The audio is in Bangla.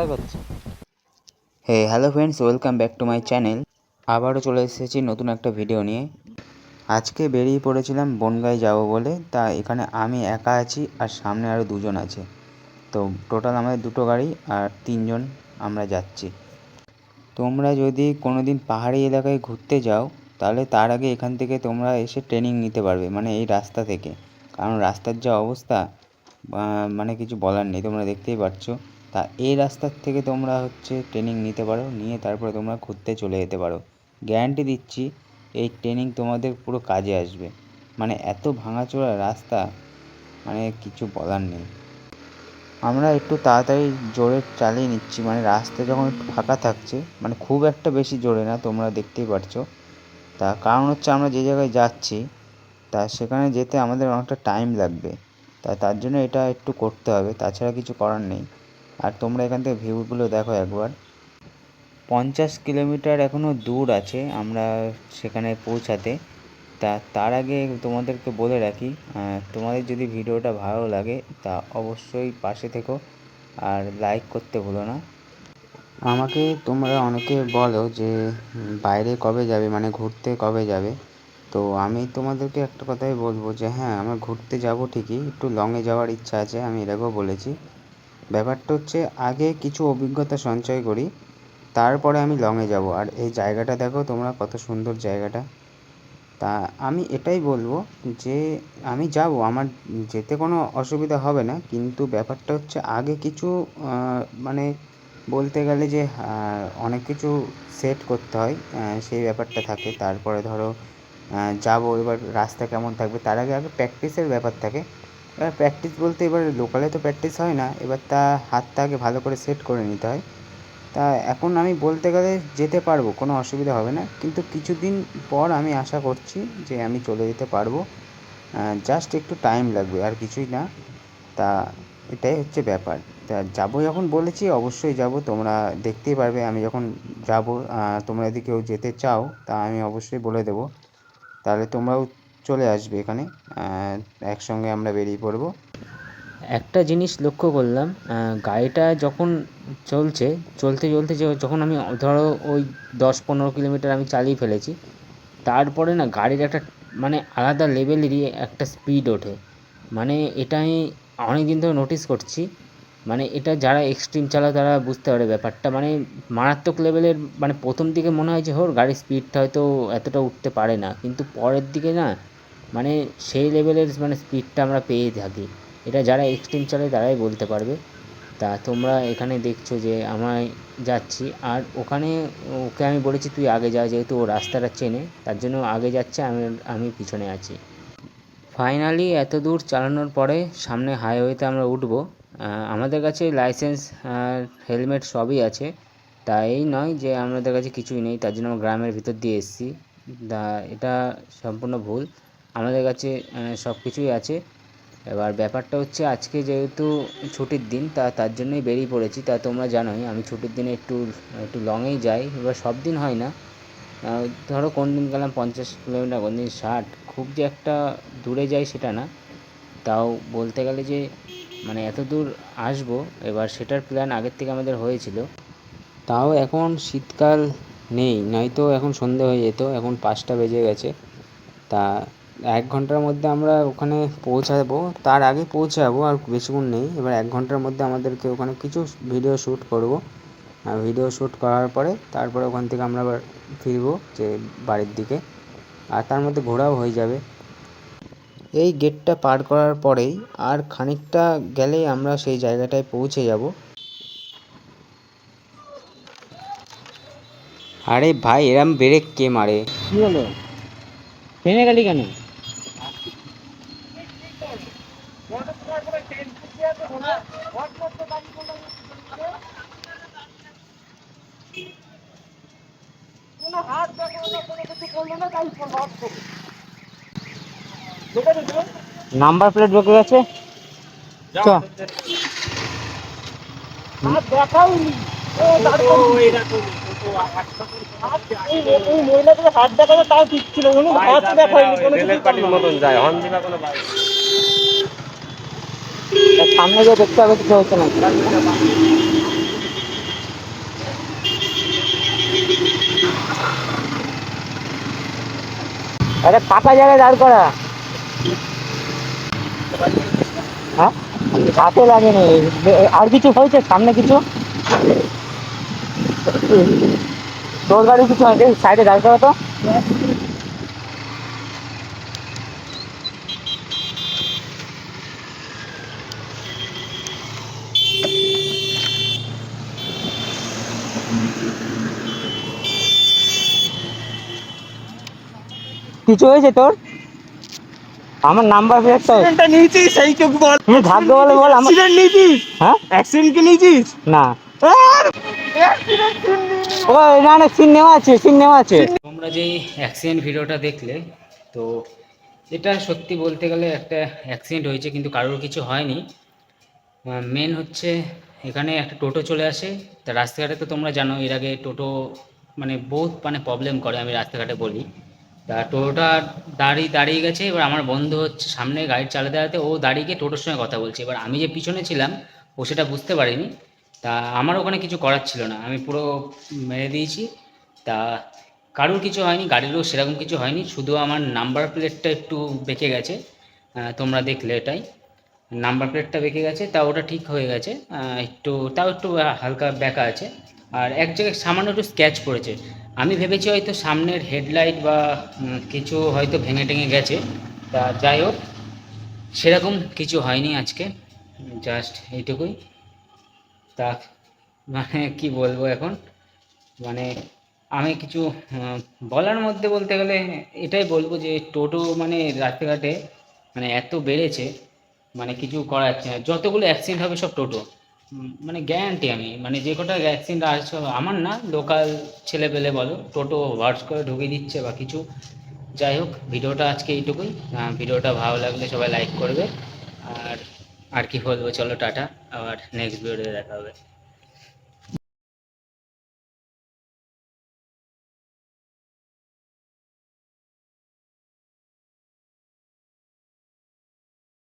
কোথায় করছে? Hey hello friends, welcome back to my channel. আবারও চলে এসেছি নতুন একটা ভিডিও নিয়ে। আজকে বেরিয়ে পড়েছিলাম বনগাঁয় যাব বলে। তা এখানে আমি একা আছি আর সামনে আরও দুজন আছে। তো টোটাল আমাদের দুটো গাড়ি আর তিনজন আমরা যাচ্ছি। তোমরা যদি কোনো দিন পাহাড়ি এলাকায় ঘুরতে যাও তাহলে তার আগে এখান থেকে তোমরা এসে ট্রেনিং নিতে পারবে, মানে এই রাস্তা থেকে। কারণ রাস্তার যা অবস্থা মানে কিছু বলার নেই, তোমরা দেখতেই পাচ্ছ। তা এই রাস্তার থেকে তোমরা ট্রেনিং নিতে পারো, নিয়ে তারপরে তোমরা ঘুরতে চলে যেতে পারো। গ্যারান্টি দিচ্ছি এই ট্রেনিং তোমাদের পুরো কাজে আসবে। মানে এত ভাঙাচোরা রাস্তা, মানে কিছু বলার নেই। আমরা একটু তাড়াতাড়ি জোরে চালিয়ে নিচ্ছি, মানে রাস্তা যখন একটু ফাঁকা থাকছে, মানে খুব একটা বেশি জোরে না, তোমরা দেখতেই পারছো। তা কারণ আমরা যে জায়গায় যাচ্ছি তা সেখানে যেতে আমাদের অনেকটা টাইম লাগবে। তার জন্য এটা একটু করতে হবে, তাছাড়া কিছু করার নেই। আর তোমরা এখান থেকে ভিউগুলো দেখো একবার। 50 কিলোমিটার এখনও দূর আছে আমরা সেখানে পৌঁছাতে। তার আগে তোমাদেরকে বলে রাখি, তোমাদের যদি ভিডিওটা ভালো লাগে তা অবশ্যই পাশে থেকো আর লাইক করতে ভুলো না। আমাকে তোমরা অনেকে বলো যে বাইরে কবে যাবে, মানে ঘুরতে কবে যাবে। তো আমি তোমাদেরকে একটা কথাই বলবো যে হ্যাঁ, আমার ঘুরতে যাব ঠিকই, একটু লংয়ে যাওয়ার ইচ্ছা আছে, আমি এর আগেও বলেছি। ব্যাপারটা আগে কিছু অভিজ্ঞতা সঞ্চয় করি, তারপরে আমি লংয়ে যাব। আর এই জায়গাটা দেখো তোমরা, কত সুন্দর জায়গাটা। তা আমি এটাই বলবো যে আমি যাব, আমার যেতে কোনো অসুবিধা হবে না, কিন্তু ব্যাপারটা আগে কিছু মানে বলতে গেলে যে অনেক কিছু সেট করতে হয়, সেই ব্যাপারটা থাকে। তারপরে ধরো যাবো, এবার রাস্তা কেমন থাকবে তার আগে প্র্যাকটিসের ব্যাপার থাকে। এবার প্র্যাকটিস বলতে এবার লোকালে তো প্র্যাকটিস হয় না, এবার হাতটা আগে ভালো করে সেট করে নিতে হয়। তা এখন আমি বলতে গেলে যেতে পারবো, কোনো অসুবিধা হবে না, কিন্তু কিছুদিন পর আমি আশা করছি যে আমি চলে যেতে পারবো। জাস্ট একটু টাইম লাগবে, আর কিছুই না। তা এটাই ব্যাপার। তা যাবো যখন বলেছি অবশ্যই যাব, তোমরা দেখতেই পারবে আমি যখন যাব। তোমরা যদি কেউ যেতে চাও তা আমি অবশ্যই বলে দেবো, তাহলে তোমরাও চলে আসবে এখানে, একসঙ্গে আমরা বেরিয়ে পড়বো। একটা জিনিস লক্ষ্য করলাম, গাড়িটা যখন চলতে চলতে যখন আমি ধরো ওই 10-15 কিলোমিটার আমি চালিয়ে ফেলেছি, তারপরে না গাড়ির একটা মানে আলাদা লেভেলেরই একটা স্পিড ওঠে। মানে এটা আমি অনেক দিন ধরে নোটিস করছি। মানে এটা যারা এক্সট্রিম চালায় তারা বুঝতে পারে ব্যাপারটা, মানে মারাত্মক লেভেলের। মানে প্রথম দিকে মনে হয় যে গাড়ির স্পিডটা হয়তো এতটা উঠতে পারে না, কিন্তু পরের দিকে না মানে সেই লেভেলের মানে স্পিডটা আমরা পেয়ে থাকি। এটা যারা এক্সট্রিম চালায় তারাই বলতে পারবে। তা তোমরা এখানে দেখছো যে আমায় যাচ্ছি, আর ওখানে ওকে আমি বলেছি তুই আগে যা, যেহেতু ও রাস্তাটা চেনে, তার জন্য আগে যাচ্ছে, আমি পিছনে আছি। ফাইনালি এত দূর চালানোর পরে সামনে হাইওয়েতে আমরা উঠবো। আমাদের কাছে লাইসেন্স আর হেলমেট সবই আছে। তা এই নয় যে আমাদের কাছে কিছুই নেই, তার জন্য আমরা গ্রামের ভিতর দিয়ে এসেছি। তা এটা সম্পূর্ণ ভুল, আমাদের কাছে সব কিছুই আছে। এবার ব্যাপারটা আজকে যেহেতু ছুটির দিন, তার জন্যই বেরিয়ে পড়েছি। তা তোমরা জানোই আমি ছুটির দিনে একটু একটু লংয়েই যাই, এবার সব দিন হয় না। ধরো কোন দিন গেলাম 50 কিলোমিটার, কোন দিন 60, খুব যে একটা দূরে যাই সেটা না। তাও বলতে গেলে যে মানে এত দূর আসবো, এবার সেটার প্ল্যান আগের থেকে আমাদের হয়েছিল। তাও এখন শীতকাল নেই, নয়তো এখন সন্ধে হয়ে যেত, এখন 5টা বেজে গেছে। তা 1 ঘন্টার মধ্যে আমরা ওখানে পৌঁছাবো, তার আগে পৌঁছাবো, আর বেশিক্ষণ নেই। এবার 1 ঘন্টার মধ্যে আমাদেরকে ওখানে কিছু ভিডিও শ্যুট করবো, আর ভিডিও শ্যুট করার পরে তারপরে ওখান থেকে আমরা আবার ফিরবো যে বাড়ির দিকে, আর তার মধ্যে ঘোরাও হয়ে যাবে। এই গেটটা পার করার পরেই আর খানিকটা গেলেই আমরা সেই জায়গাটায় পৌঁছে যাব। আরে ভাই, এরম ব্রেক কে মারে? কি হলো, থেমে গেলি কেন? নাম্বার প্লেট ঢুকে গেছে। চ হাত দেখাবে তাও ঠিক ছিল, হাত দেখায়নি কোনো কিছু পার্টির মতন যায় হর্ন দিবা কোনো সামনে গিয়ে দেখতে হবে কিছু হচ্ছে না। একটা ফাঁকা জায়গায় দাঁড় করা। হ্যাঁ, হাতে লাগেনি। আর কিছু হয়েছে সামনে কিছু? তোর গাড়ি কিছু হয়েছে? সাইডে দাঁড় করা তো। কিছু হয়েছে তোর? আমার নাম্বার প্লেটটা অ্যাক্সিডেন্টটা নিয়েছিস সেই চোখ বল। তুমি ভাগ্য বলে বল। আমার অ্যাক্সিডেন্ট নিয়েছিস? হ্যাঁ, অ্যাক্সিডেন্ট কি নিয়েছিস? না। অ্যাক্সিডেন্ট ও না না, সিন নেওয়া আছে, সিন নেওয়া আছে। তোমরা যেই অ্যাক্সিডেন্ট ভিডিওটা দেখলে, তো এটা সত্যি বলতে গেলে একটা অ্যাক্সিডেন্ট হয়েছে, কিন্তু কারোর কিছু হয়নি। মেন হচ্ছে এখানে একটা টোটো চলে আসে। তা রাস্তাঘাটে তো তোমরা জানো, এর আগে টোটো মানে বহুত মানে প্রবলেম করে, আমি রাস্তাঘাটে বলি। তা টোটোটা দাঁড়িয়ে গেছে। এবার আমার বন্ধু হচ্ছে সামনে গাড়ি চালাতে চালাতে ও দাঁড়িয়ে গিয়ে টোটোর সঙ্গে কথা বলছে। এবার আমি যে পিছনে ছিলাম ও সেটা বুঝতে পারিনি। তা আমার ওখানে কিছু করার ছিল না, আমি পুরো মেরে দিয়েছি। তা কারোর কিছু হয়নি, গাড়িরও সেরকম কিছু হয়নি, শুধু আমার নাম্বার প্লেটটা একটু বেঁকে গেছে। তোমরা দেখলে এটাই, নাম্বার প্লেটটা বেঁকে গেছে। তা ওটা ঠিক হয়ে গেছে, একটু হালকা ব্যাকা আছে। আর এক জায়গায় সামান্য একটু স্ক্র্যাচ পড়েছে। আমি ভেবেছি হয়তো সামনের হেডলাইট বা কিছু হয়তো ভেঙে টেঙে গেছে। তা যাই হোক, সেরকম কিছু হয়নি আজকে, জাস্ট এইটুকুই। তা মানে কি বলবো এখন, মানে আমি কিছু বলার মধ্যে বলতে গেলে এটাই বলবো যে টোটো মানে রাস্তাঘাটে মানে এত বেড়েছে, মানে কিছু করার যাচ্ছে না। যতগুলো অ্যাক্সিডেন্ট হবে সব টোটো, মানে গ্যারান্টি আমি, মানে যে কটা অ্যাক্সিডেন্ট আসছে আমার না, লোকাল ছেলে পেলে বলো, টোটো ভার্স করে ঢুকিয়ে দিচ্ছে বা কিছু। যাই হোক, ভিডিওটা আজকে এইটুকুই। ভিডিওটা ভালো লাগলে সবাই লাইক করবে। আর আর কি বলবো, চলো টাটা, আবার নেক্সট ভিডিওতে দেখা হবে।